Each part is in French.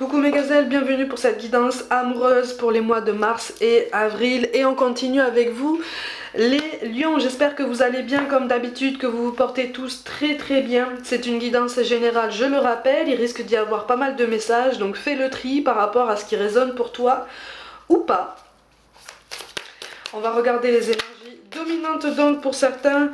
Coucou mes gazelles, bienvenue pour cette guidance amoureuse pour les mois de mars et avril. Et on continue avec vous les lions. J'espère que vous allez bien comme d'habitude, que vous vous portez tous très bien. C'est une guidance générale, je le rappelle, il risque d'y avoir pas mal de messages. Donc fais le tri par rapport à ce qui résonne pour toi ou pas. On va regarder les énergies dominantes donc pour certains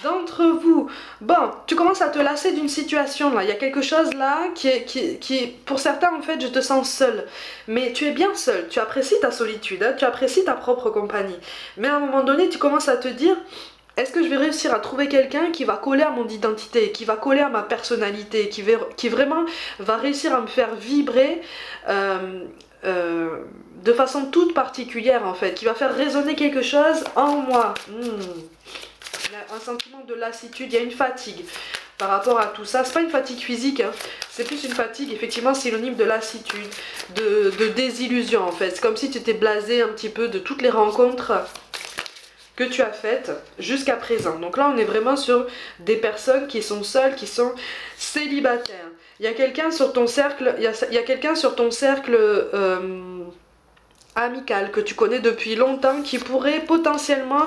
d'entre vous. Bon, tu commences à te lasser d'une situation là. Il y a quelque chose là qui est... Pour certains en fait, je te sens seul. Mais tu es bien seul. Tu apprécies ta solitude, hein, tu apprécies ta propre compagnie. Mais à un moment donné, tu commences à te dire... Est-ce que je vais réussir à trouver quelqu'un qui va coller à mon identité, qui va coller à ma personnalité, qui vraiment va réussir à me faire vibrer de façon toute particulière en fait, qui va faire résonner quelque chose en moi. Il y a un sentiment de lassitude, il y a une fatigue par rapport à tout ça. C'est pas une fatigue physique, hein. C'est plus une fatigue effectivement synonyme de lassitude, de désillusion en fait. C'est comme si tu étais blasé un petit peu de toutes les rencontres que tu as faites jusqu'à présent. Donc là on est vraiment sur des personnes qui sont seules, qui sont célibataires. Il y a quelqu'un sur ton cercle, il y a quelqu'un sur ton cercle amical que tu connais depuis longtemps qui pourrait potentiellement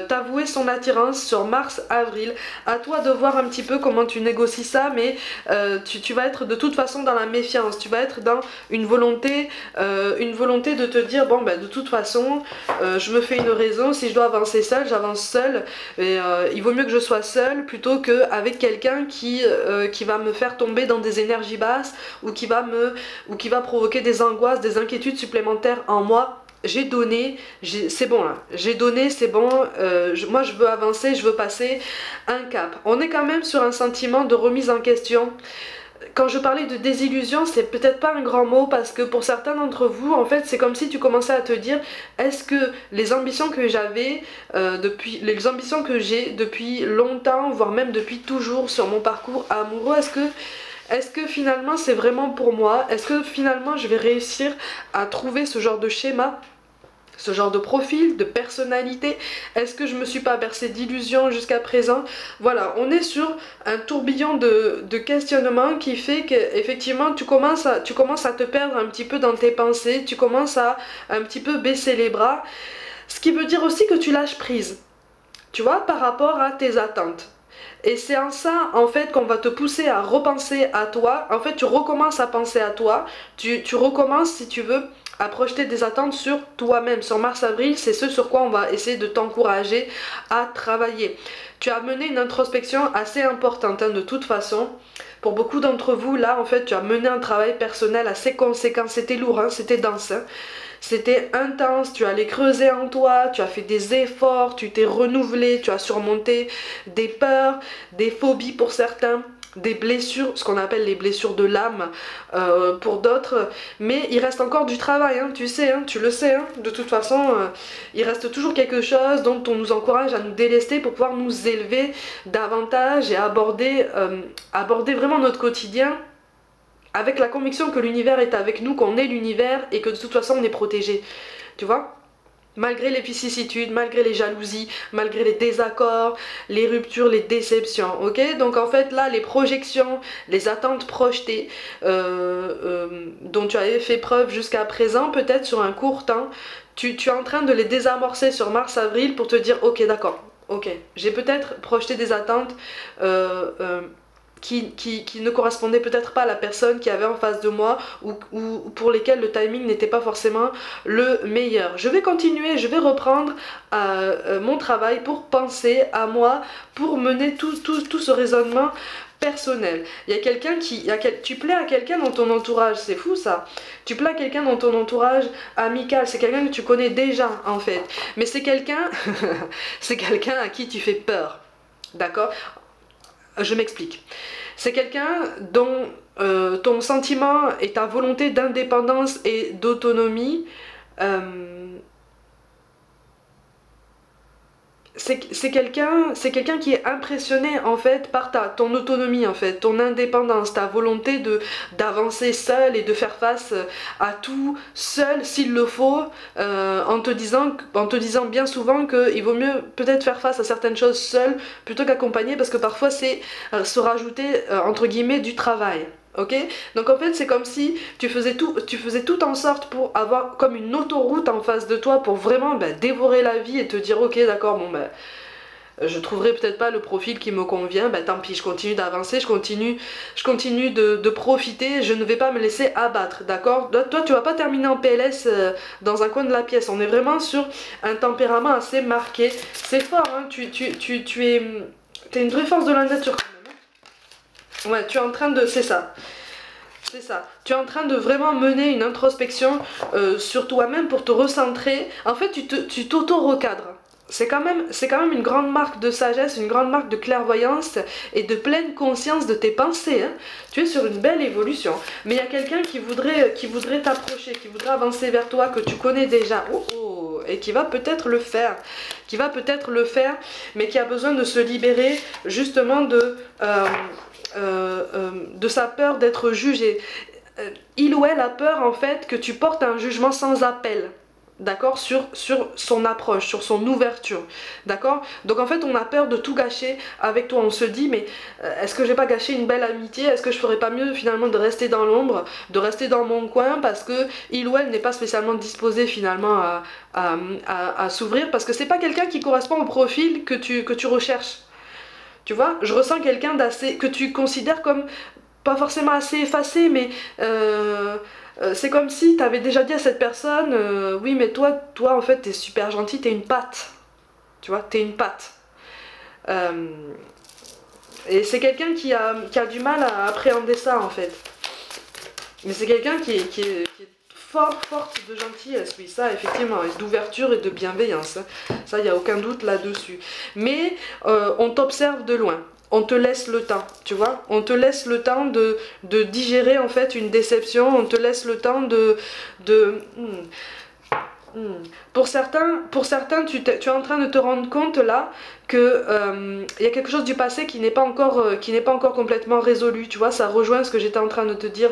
t'avouer son attirance sur mars-avril. À toi de voir un petit peu comment tu négocies ça, mais tu vas être de toute façon dans la méfiance, tu vas être dans une volonté de te dire bon ben de toute façon je me fais une raison, si je dois avancer seule, j'avance seule, et il vaut mieux que je sois seule plutôt qu'avec quelqu'un qui va me faire tomber dans des énergies basses ou qui va provoquer des angoisses, des inquiétudes supplémentaires en moi. J'ai donné, c'est bon là, j'ai donné, c'est bon, moi je veux avancer, je veux passer un cap. On est quand même sur un sentiment de remise en question. Quand je parlais de désillusion, c'est peut-être pas un grand mot parce que pour certains d'entre vous, en fait, c'est comme si tu commençais à te dire est-ce que les ambitions que j'avais les ambitions que j'ai depuis longtemps, voire même depuis toujours sur mon parcours amoureux, est-ce que finalement c'est vraiment pour moi? Est-ce que finalement je vais réussir à trouver ce genre de schéma, ce genre de profil, de personnalité? Est-ce que je me suis pas bercée d'illusions jusqu'à présent? Voilà, on est sur un tourbillon de questionnements qui fait qu'effectivement tu commences à te perdre un petit peu dans tes pensées, tu commences à un petit peu baisser les bras, ce qui veut dire aussi que tu lâches prise, tu vois, par rapport à tes attentes. Et c'est en ça en fait qu'on va te pousser à repenser à toi. En fait tu recommences à penser à toi, tu recommences si tu veux à projeter des attentes sur toi-même. Sur mars-avril, c'est ce sur quoi on va essayer de t'encourager à travailler. Tu as mené une introspection assez importante hein, de toute façon. Pour beaucoup d'entre vous là en fait tu as mené un travail personnel assez conséquent. C'était lourd, hein, c'était dense. Hein. C'était intense, tu allais creuser en toi, tu as fait des efforts, tu t'es renouvelé, tu as surmonté des peurs, des phobies pour certains, des blessures, ce qu'on appelle les blessures de l'âme pour d'autres, mais il reste encore du travail, hein, tu sais, hein, tu le sais, hein, de toute façon, il reste toujours quelque chose dont on nous encourage à nous délester pour pouvoir nous élever davantage et aborder vraiment notre quotidien avec la conviction que l'univers est avec nous, qu'on est l'univers et que de toute façon on est protégé, tu vois, malgré les vicissitudes, malgré les jalousies, malgré les désaccords, les ruptures, les déceptions, ok? Donc en fait là les projections, les attentes projetées dont tu avais fait preuve jusqu'à présent, peut-être sur un court temps, tu es en train de les désamorcer sur mars-avril pour te dire ok d'accord, ok, j'ai peut-être projeté des attentes qui ne correspondaient peut-être pas à la personne qui avait en face de moi ou pour lesquelles le timing n'était pas forcément le meilleur. Je vais continuer, je vais reprendre mon travail pour penser à moi, pour mener tout ce raisonnement personnel. Il y a quelqu'un tu plais à quelqu'un dans ton entourage, c'est fou ça. Tu plais à quelqu'un dans ton entourage amical, c'est quelqu'un que tu connais déjà en fait. Mais c'est quelqu'un c'est quelqu'un à qui tu fais peur. D'accord? Je m'explique. C'est quelqu'un dont ton sentiment et ta volonté d'indépendance et d'autonomie, c'est quelqu'un qui est impressionné en fait par ton autonomie en fait, ton indépendance, ta volonté d'avancer seul et de faire face à tout seul s'il le faut, en te disant bien souvent qu'il vaut mieux peut-être faire face à certaines choses seul plutôt qu'accompagné, parce que parfois c'est se rajouter entre guillemets du travail. Ok, donc en fait c'est comme si tu faisais tout en sorte pour avoir comme une autoroute en face de toi pour vraiment dévorer la vie et te dire ok d'accord bon je trouverai peut-être pas le profil qui me convient, tant pis, je continue d'avancer, je continue de profiter, je ne vais pas me laisser abattre, d'accord? Toi tu vas pas terminer en PLS dans un coin de la pièce, on est vraiment sur un tempérament assez marqué, c'est fort hein, t'es une vraie force de la nature quand même. Hein. Ouais, tu es en train de, c'est ça. C'est ça, tu es en train de vraiment mener une introspection sur toi-même pour te recentrer. En fait, tu t'auto-recadres. C'est quand même une grande marque de sagesse, une grande marque de clairvoyance et de pleine conscience de tes pensées. Hein. Tu es sur une belle évolution. Mais il y a quelqu'un qui voudrait t'approcher, qui voudrait avancer vers toi, que tu connais déjà. Oh, oh, et qui va peut-être le faire. Mais qui a besoin de se libérer justement de sa peur d'être jugé. Il ou elle a peur en fait que tu portes un jugement sans appel. D'accord, sur son approche, sur son ouverture, d'accord. Donc en fait on a peur de tout gâcher avec toi, on se dit mais est-ce que j'ai pas gâché une belle amitié, est-ce que je ferais pas mieux finalement de rester dans l'ombre, de rester dans mon coin parce que il ou elle n'est pas spécialement disposé finalement à s'ouvrir, parce que c'est pas quelqu'un qui correspond au profil que tu recherches. Tu vois, je ressens quelqu'un d'assez, que tu considères comme pas forcément assez effacé, mais c'est comme si tu avais déjà dit à cette personne oui mais toi en fait t'es super gentil, t'es une patte, tu vois, t'es une patte. Et c'est quelqu'un qui a du mal à appréhender ça en fait, mais c'est quelqu'un qui est forte de gentillesse, oui, ça effectivement, et d'ouverture et de bienveillance, ça il n'y a aucun doute là-dessus, mais on t'observe de loin. On te laisse le temps, tu vois, on te laisse le temps de digérer en fait une déception, on te laisse le temps Pour certains tu es en train de te rendre compte là que y a quelque chose du passé qui n'est pas encore complètement résolu, tu vois, ça rejoint ce que j'étais en train de te dire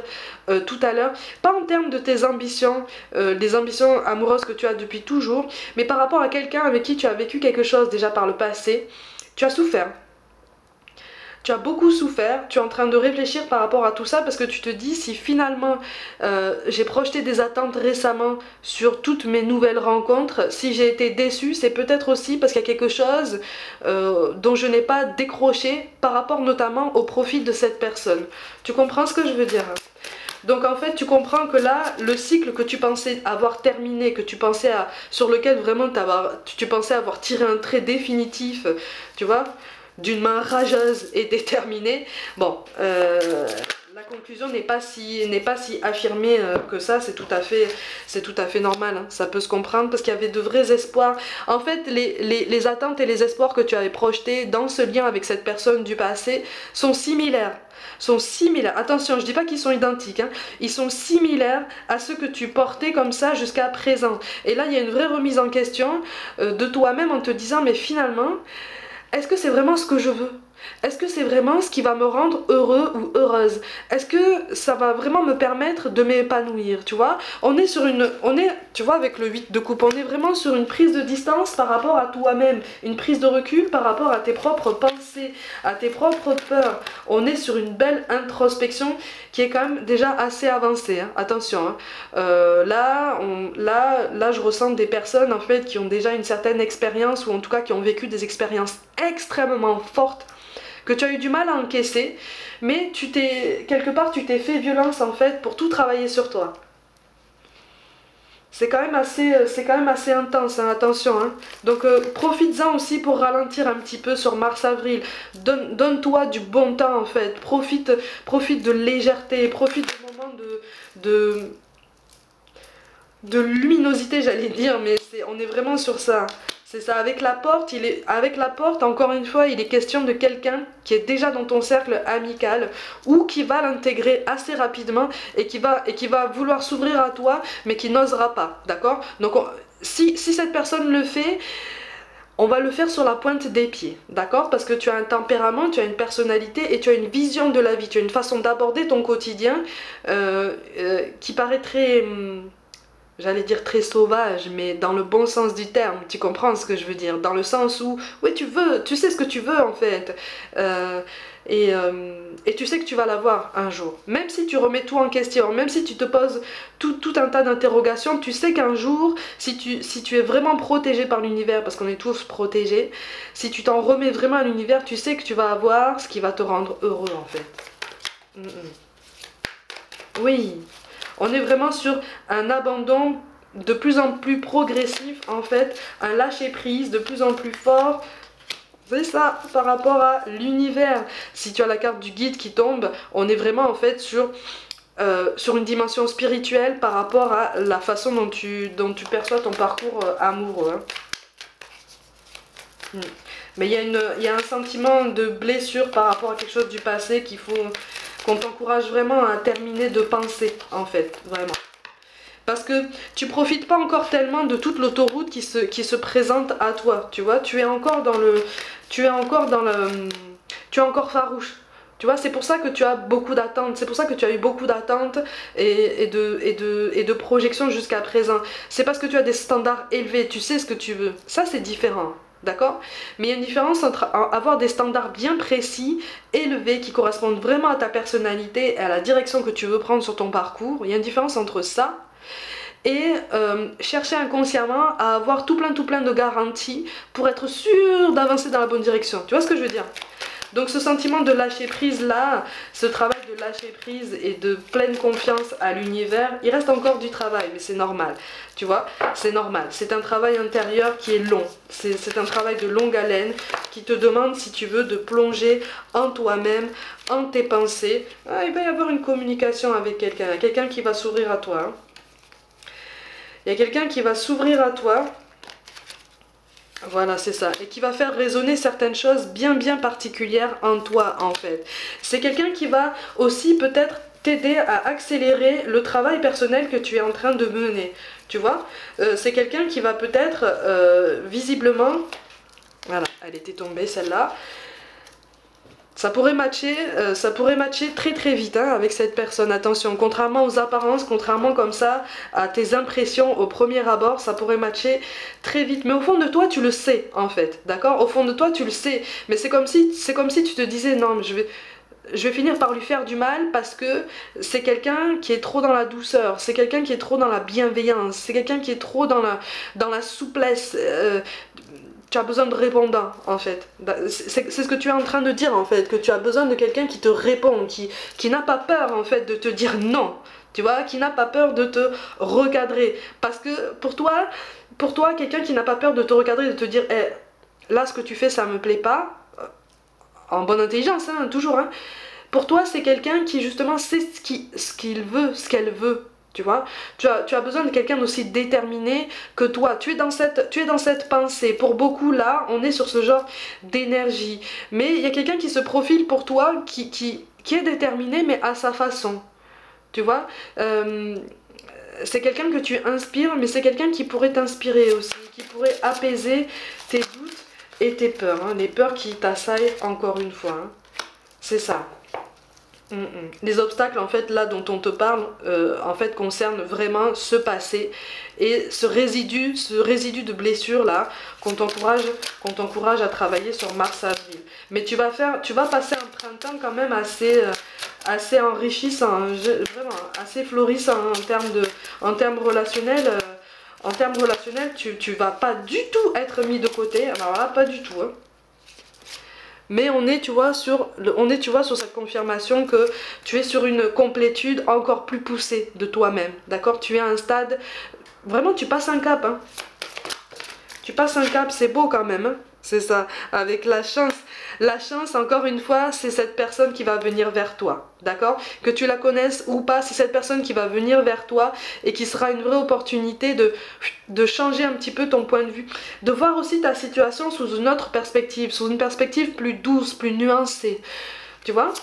tout à l'heure, pas en termes de tes ambitions, les ambitions amoureuses que tu as depuis toujours, mais par rapport à quelqu'un avec qui tu as vécu quelque chose déjà par le passé, tu as souffert. Tu as beaucoup souffert, tu es en train de réfléchir par rapport à tout ça parce que tu te dis si finalement j'ai projeté des attentes récemment sur toutes mes nouvelles rencontres, si j'ai été déçue, c'est peut-être aussi parce qu'il y a quelque chose dont je n'ai pas décroché par rapport notamment au profil de cette personne. Tu comprends ce que je veux dire ? Donc en fait tu comprends que là le cycle que tu pensais avoir terminé, que tu pensais sur lequel vraiment tu pensais avoir tiré un trait définitif, tu vois, d'une main rageuse et déterminée, bon, la conclusion n'est pas si affirmée que ça, c'est tout à fait normal, hein. Ça peut se comprendre parce qu'il y avait de vrais espoirs. En fait, les attentes et les espoirs que tu avais projetés dans ce lien avec cette personne du passé sont similaires. Attention, je dis pas qu'ils sont identiques, hein. Ils sont similaires à ceux que tu portais comme ça jusqu'à présent. Et là, il y a une vraie remise en question de toi-même en te disant, mais finalement, est-ce que c'est vraiment ce que je veux? Est-ce que c'est vraiment ce qui va me rendre heureux ou heureuse? Est-ce que ça va vraiment me permettre de m'épanouir? Tu vois, tu vois, avec le 8 de coupe, on est vraiment sur une prise de distance par rapport à toi-même, une prise de recul par rapport à tes propres pensées, à tes propres peurs. On est sur une belle introspection qui est quand même déjà assez avancée, hein. Attention, hein. Là, je ressens des personnes en fait qui ont déjà une certaine expérience, ou en tout cas qui ont vécu des expériences extrêmement fortes que tu as eu du mal à encaisser, mais quelque part tu t'es fait violence en fait pour tout travailler sur toi. C'est quand même assez intense, hein, attention, hein. Donc profites-en aussi pour ralentir un petit peu sur mars-avril. Donne-toi du bon temps en fait. Profite de légèreté, profite du moment de luminosité, j'allais dire, mais on est vraiment sur ça. C'est ça, avec la porte, encore une fois, il est question de quelqu'un qui est déjà dans ton cercle amical ou qui va l'intégrer assez rapidement et qui va vouloir s'ouvrir à toi mais qui n'osera pas, d'accord? Donc si cette personne le fait, on va le faire sur la pointe des pieds, d'accord? Parce que tu as un tempérament, tu as une personnalité et tu as une vision de la vie, tu as une façon d'aborder ton quotidien qui paraît très... j'allais dire très sauvage, mais dans le bon sens du terme, tu comprends ce que je veux dire, dans le sens où, oui tu sais ce que tu veux en fait, Et tu sais que tu vas l'avoir un jour. Même si tu remets tout en question, même si tu te poses tout un tas d'interrogations, tu sais qu'un jour, si tu es vraiment protégé par l'univers, parce qu'on est tous protégés, si tu t'en remets vraiment à l'univers, tu sais que tu vas avoir ce qui va te rendre heureux en fait. Oui, on est vraiment sur un abandon de plus en plus progressif en fait, un lâcher prise de plus en plus fort. C'est ça, par rapport à l'univers. Si tu as la carte du guide qui tombe, on est vraiment en fait sur une dimension spirituelle par rapport à la façon dont tu perçois ton parcours amoureux. Mais il y a un sentiment de blessure par rapport à quelque chose du passé qu'on t'encourage vraiment à terminer de penser, en fait, vraiment. Parce que tu profites pas encore tellement de toute l'autoroute qui se présente à toi, tu vois, tu es encore farouche. Tu vois, c'est pour ça que tu as beaucoup d'attentes, c'est pour ça que tu as eu beaucoup d'attentes et de projections jusqu'à présent. C'est parce que tu as des standards élevés, tu sais ce que tu veux. Ça, c'est différent, d'accord? Mais il y a une différence entre avoir des standards bien précis, élevés, qui correspondent vraiment à ta personnalité et à la direction que tu veux prendre sur ton parcours. Il y a une différence entre ça et chercher inconsciemment à avoir tout plein de garanties pour être sûr d'avancer dans la bonne direction. Tu vois ce que je veux dire? Donc ce sentiment de lâcher prise là, ce travail de lâcher prise et de pleine confiance à l'univers, il reste encore du travail, mais c'est normal, tu vois, c'est normal. C'est un travail intérieur qui est long, c'est un travail de longue haleine qui te demande, si tu veux, de plonger en toi-même, en tes pensées. Ah, il va y avoir une communication avec quelqu'un qui va s'ouvrir à toi. Hein. Il y a quelqu'un qui va s'ouvrir à toi. Voilà, c'est ça. Et qui va faire résonner certaines choses bien particulières en toi, en fait. C'est quelqu'un qui va aussi peut-être t'aider à accélérer le travail personnel que tu es en train de mener. Tu vois, c'est quelqu'un qui va peut-être, visiblement... Voilà, elle était tombée, celle-là. Ça pourrait matcher très vite hein, avec cette personne, attention, contrairement aux apparences, contrairement comme ça à tes impressions au premier abord, ça pourrait matcher très vite, mais au fond de toi tu le sais en fait, d'accord? Au fond de toi tu le sais, mais c'est comme si tu te disais non, mais je vais finir par lui faire du mal parce que c'est quelqu'un qui est trop dans la douceur, c'est quelqu'un qui est trop dans la bienveillance, c'est quelqu'un qui est trop dans la souplesse, tu as besoin de répondants en fait. C'est ce que tu es en train de dire en fait, que tu as besoin de quelqu'un qui te répond, qui n'a pas peur en fait de te dire non, tu vois, qui n'a pas peur de te recadrer. Parce que pour toi quelqu'un qui n'a pas peur de te recadrer, de te dire hey, là ce que tu fais ça me plaît pas, en bonne intelligence hein, toujours hein. Pour toi c'est quelqu'un qui justement sait ce qu'il veut, ce qu'elle veut. Tu vois, tu as besoin de quelqu'un d'aussi déterminé que toi. Tu es dans cette pensée. Pour beaucoup, là, on est sur ce genre d'énergie. Mais il y a quelqu'un qui se profile pour toi, qui est déterminé, mais à sa façon. Tu vois, c'est quelqu'un que tu inspires, mais c'est quelqu'un qui pourrait t'inspirer aussi, qui pourrait apaiser tes doutes et tes peurs. Hein, les peurs qui t'assaillent encore une fois. Hein. C'est ça. Les obstacles en fait là dont on te parle en fait concernent vraiment ce passé et ce résidu de blessure là qu'on t'encourage à travailler sur mars-avril. Mais tu vas passer un printemps quand même assez enrichissant, hein, vraiment assez florissant hein, en termes relationnels. En termes relationnels, tu vas pas du tout être mis de côté, alors là pas du tout. Hein. Mais on est, tu vois, sur cette confirmation que tu es sur une complétude encore plus poussée de toi-même, d'accord? Tu es à un stade, vraiment tu passes un cap, hein. Tu passes un cap, c'est beau quand même, hein. C'est ça, avec la chance. La chance, encore une fois, c'est cette personne qui va venir vers toi, d'accord? Que tu la connaisses ou pas, c'est cette personne qui va venir vers toi et qui sera une vraie opportunité de changer un petit peu ton point de vue. De voir aussi ta situation sous une autre perspective, sous une perspective plus douce, plus nuancée. Tu vois?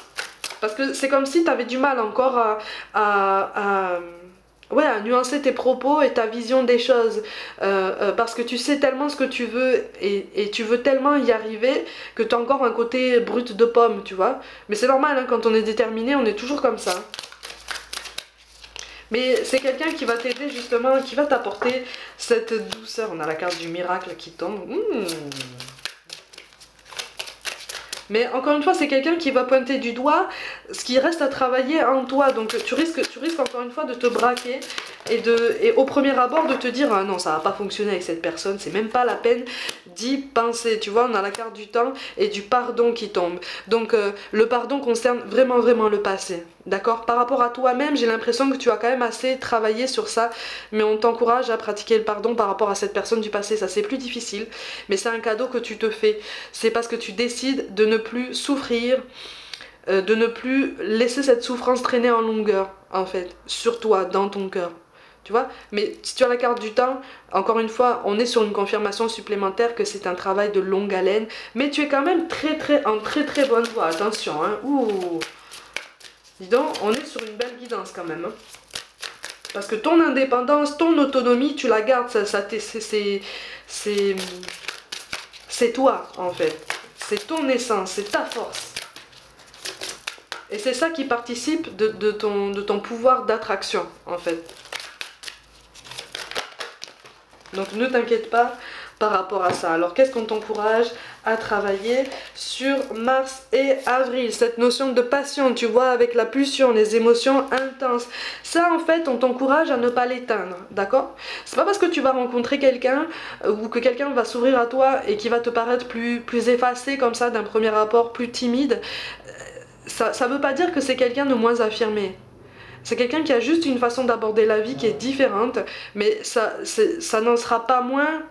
Parce que c'est comme si tu avais du mal encore à nuancer tes propos et ta vision des choses parce que tu sais tellement ce que tu veux et tu veux tellement y arriver que tu as encore un côté brut de pomme, tu vois. Mais c'est normal, hein, quand on est déterminé, on est toujours comme ça. Mais c'est quelqu'un qui va t'aider justement, qui va t'apporter cette douceur. On a la carte du miracle qui tombe. Mais encore une fois, c'est quelqu'un qui va pointer du doigt ce qui reste à travailler en toi. Donc tu risques encore une fois de te braquer et au premier abord de te dire ah non, ça va pas fonctionner avec cette personne, c'est même pas la peine d'y penser. Tu vois, on a la carte du temps et du pardon qui tombe. Donc le pardon concerne vraiment le passé. D'accord? Par rapport à toi-même, j'ai l'impression que tu as quand même assez travaillé sur ça, mais on t'encourage à pratiquer le pardon par rapport à cette personne du passé. Ça, c'est plus difficile, mais c'est un cadeau que tu te fais. C'est parce que tu décides de ne plus souffrir, de ne plus laisser cette souffrance traîner en longueur, en fait, sur toi, dans ton cœur. Tu vois? Mais si tu as la carte du temps, encore une fois, on est sur une confirmation supplémentaire que c'est un travail de longue haleine, mais tu es quand même en très bonne voie. Attention, hein. Ouh. Dis donc, on est sur une belle guidance quand même. Hein. Parce que ton indépendance, ton autonomie, tu la gardes, c'est toi en fait. C'est ton essence, c'est ta force. Et c'est ça qui participe de ton pouvoir d'attraction en fait. Donc ne t'inquiète pas par rapport à ça. Alors qu'est-ce qu'on t'encourage à travailler sur Mars et Avril? Cette notion de passion, tu vois, avec la pulsion, les émotions intenses. Ça en fait, on t'encourage à ne pas l'éteindre, d'accord? C'est pas parce que tu vas rencontrer quelqu'un ou que quelqu'un va s'ouvrir à toi et qui va te paraître plus effacé comme ça d'un premier rapport, plus timide. Ça veut pas dire que c'est quelqu'un de moins affirmé. C'est quelqu'un qui a juste une façon d'aborder la vie qui est différente, mais ça n'en sera pas moins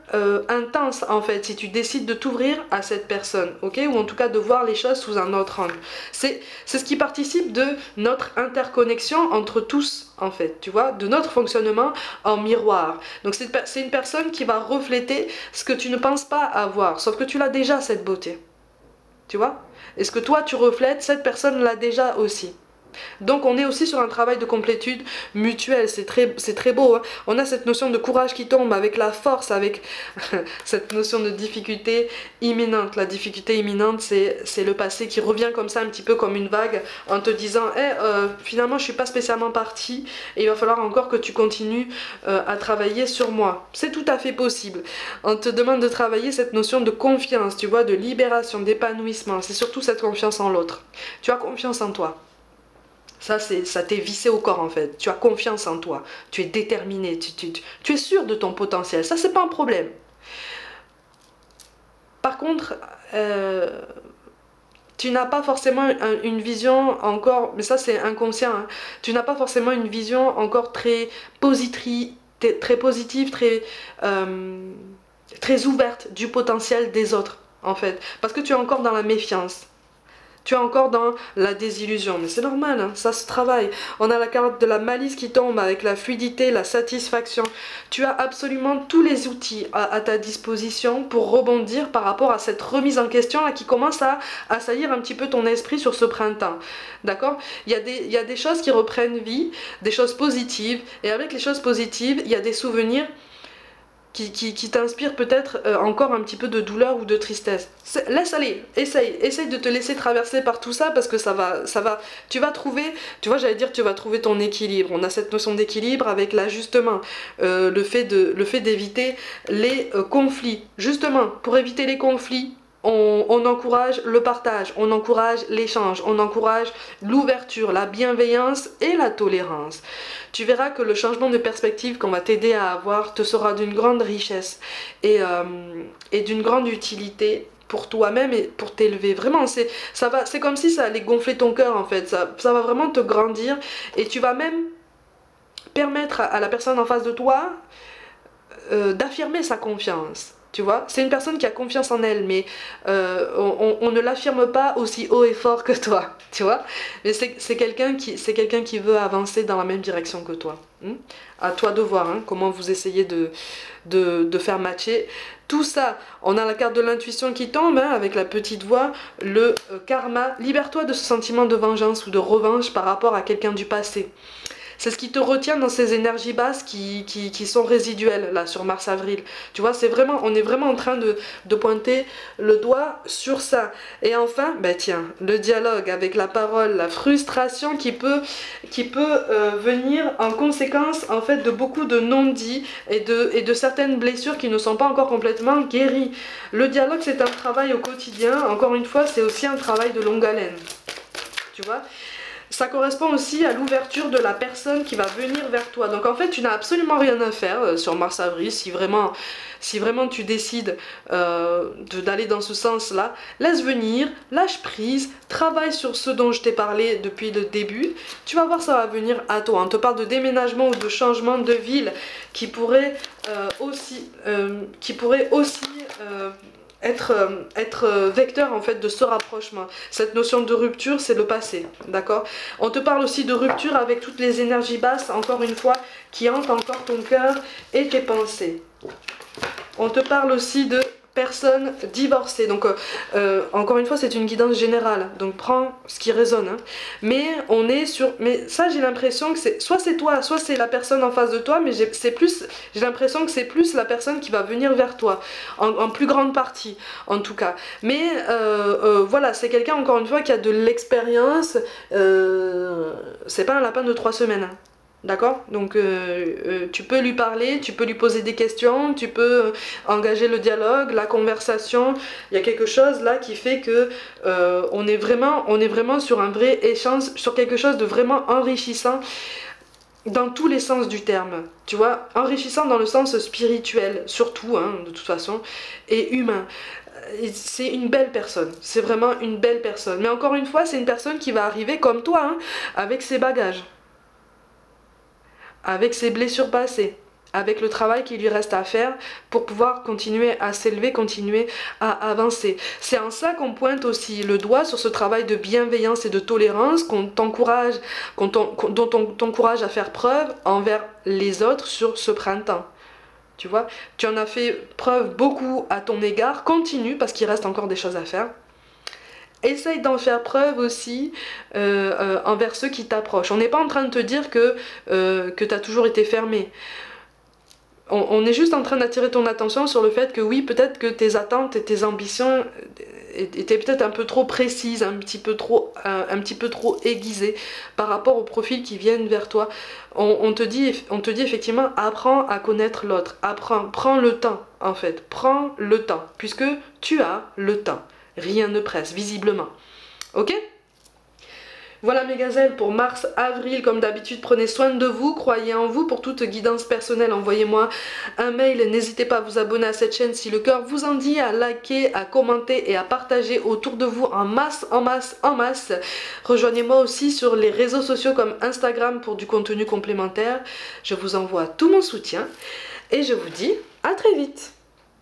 intense en fait si tu décides de t'ouvrir à cette personne, ok? Ou en tout cas de voir les choses sous un autre angle. C'est ce qui participe de notre interconnexion entre tous en fait, tu vois, de notre fonctionnement en miroir. Donc c'est une personne qui va refléter ce que tu ne penses pas avoir, sauf que tu l'as déjà cette beauté, tu vois? Et ce que toi tu reflètes, cette personne l'a déjà aussi. Donc on est aussi sur un travail de complétude mutuelle, c'est très beau, hein. On a cette notion de courage qui tombe avec la force, avec cette notion de difficulté imminente. La difficulté imminente, c'est le passé qui revient comme ça un petit peu comme une vague en te disant hey, finalement je suis pas spécialement partie et il va falloir encore que tu continues à travailler sur moi. C'est tout à fait possible. On te demande de travailler cette notion de confiance, tu vois, de libération, d'épanouissement. C'est surtout cette confiance en l'autre. Tu as confiance en toi. Ça t'est vissé au corps en fait. Tu as confiance en toi. Tu es déterminé. Tu es sûr de ton potentiel. Ça, c'est pas un problème. Par contre, tu n'as pas forcément une vision encore, mais ça c'est inconscient, hein, tu n'as pas forcément une vision encore très positive, très ouverte du potentiel des autres en fait. Parce que tu es encore dans la méfiance. Tu es encore dans la désillusion, mais c'est normal, hein, ça se travaille. On a la carte de la malice qui tombe avec la fluidité, la satisfaction. Tu as absolument tous les outils à ta disposition pour rebondir par rapport à cette remise en question là qui commence à assaillir un petit peu ton esprit sur ce printemps. D'accord? Il y a des choses qui reprennent vie, des choses positives, et avec les choses positives, il y a des souvenirs qui t'inspire peut-être encore un petit peu de douleur ou de tristesse. Laisse aller, essaye de te laisser traverser par tout ça parce que tu vas trouver, tu vois, j'allais dire tu vas trouver ton équilibre. On a cette notion d'équilibre avec l'ajustement, le fait d'éviter les conflits. Justement, pour éviter les conflits, on encourage le partage, on encourage l'échange, on encourage l'ouverture, la bienveillance et la tolérance. Tu verras que le changement de perspective qu'on va t'aider à avoir te sera d'une grande richesse et d'une grande utilité pour toi-même et pour t'élever. Vraiment, c'est comme si ça allait gonfler ton cœur en fait. Ça va vraiment te grandir et tu vas même permettre à la personne en face de toi d'affirmer sa confiance. Tu vois, c'est une personne qui a confiance en elle, mais on ne l'affirme pas aussi haut et fort que toi, tu vois. Mais c'est quelqu'un qui veut avancer dans la même direction que toi. À toi de voir comment vous essayez de faire matcher. Tout ça, on a la carte de l'intuition qui tombe avec la petite voix, le karma. Libère-toi de ce sentiment de vengeance ou de revanche par rapport à quelqu'un du passé. C'est ce qui te retient dans ces énergies basses qui sont résiduelles là sur Mars-Avril. Tu vois, on est vraiment en train de pointer le doigt sur ça. Et enfin, ben tiens, le dialogue avec la parole, la frustration qui peut venir en conséquence en fait de beaucoup de non-dits et de certaines blessures qui ne sont pas encore complètement guéries. Le dialogue, c'est un travail au quotidien. Encore une fois, c'est aussi un travail de longue haleine. Tu vois, ça correspond aussi à l'ouverture de la personne qui va venir vers toi. Donc en fait, tu n'as absolument rien à faire sur Mars-Avril. Si vraiment tu décides d'aller dans ce sens-là, laisse venir, lâche prise, travaille sur ce dont je t'ai parlé depuis le début. Tu vas voir, ça va venir à toi. On te parle de déménagement ou de changement de ville qui pourrait aussi être vecteur en fait de ce rapprochement. Cette notion de rupture, c'est le passé, d'accord? On te parle aussi de rupture avec toutes les énergies basses, encore une fois, qui hantent encore ton cœur et tes pensées. On te parle aussi de personnes divorcées. Donc encore une fois, c'est une guidance générale, donc prends ce qui résonne, hein. Mais on est sur, mais ça j'ai l'impression que c'est soit c'est toi, soit c'est la personne en face de toi, mais j'ai l'impression que c'est plus la personne qui va venir vers toi en plus grande partie en tout cas. Mais voilà, c'est quelqu'un encore une fois qui a de l'expérience. C'est pas un lapin de 3 semaines, hein. D'accord? Donc tu peux lui parler, tu peux lui poser des questions, tu peux engager le dialogue, la conversation. Il y a quelque chose là qui fait que on est vraiment sur un vrai échange, sur quelque chose de vraiment enrichissant dans tous les sens du terme. Tu vois, enrichissant dans le sens spirituel, surtout, hein, de toute façon, et humain. C'est une belle personne, c'est vraiment une belle personne. Mais encore une fois, c'est une personne qui va arriver comme toi, hein, avec ses bagages, avec ses blessures passées, avec le travail qu'il lui reste à faire pour pouvoir continuer à s'élever, continuer à avancer. C'est en ça qu'on pointe aussi le doigt sur ce travail de bienveillance et de tolérance dont on t'encourage à faire preuve envers les autres sur ce printemps. Tu vois, tu en as fait preuve beaucoup à ton égard, continue parce qu'il reste encore des choses à faire. Essaye d'en faire preuve aussi envers ceux qui t'approchent. On n'est pas en train de te dire que tu as toujours été fermé. On est juste en train d'attirer ton attention sur le fait que oui, peut-être que tes attentes et tes ambitions étaient peut-être un peu trop précises, un petit peu trop aiguisées par rapport aux profils qui viennent vers toi. On te dit effectivement, apprends à connaître l'autre, prends le temps en fait, prends le temps, puisque tu as le temps. Rien ne presse, visiblement. Ok? Voilà mes gazelles pour mars-avril. Comme d'habitude, prenez soin de vous, croyez en vous. Pour toute guidance personnelle, envoyez-moi un mail. N'hésitez pas à vous abonner à cette chaîne si le cœur vous en dit, à liker, à commenter et à partager autour de vous en masse, en masse, en masse. Rejoignez-moi aussi sur les réseaux sociaux comme Instagram pour du contenu complémentaire. Je vous envoie tout mon soutien et je vous dis à très vite.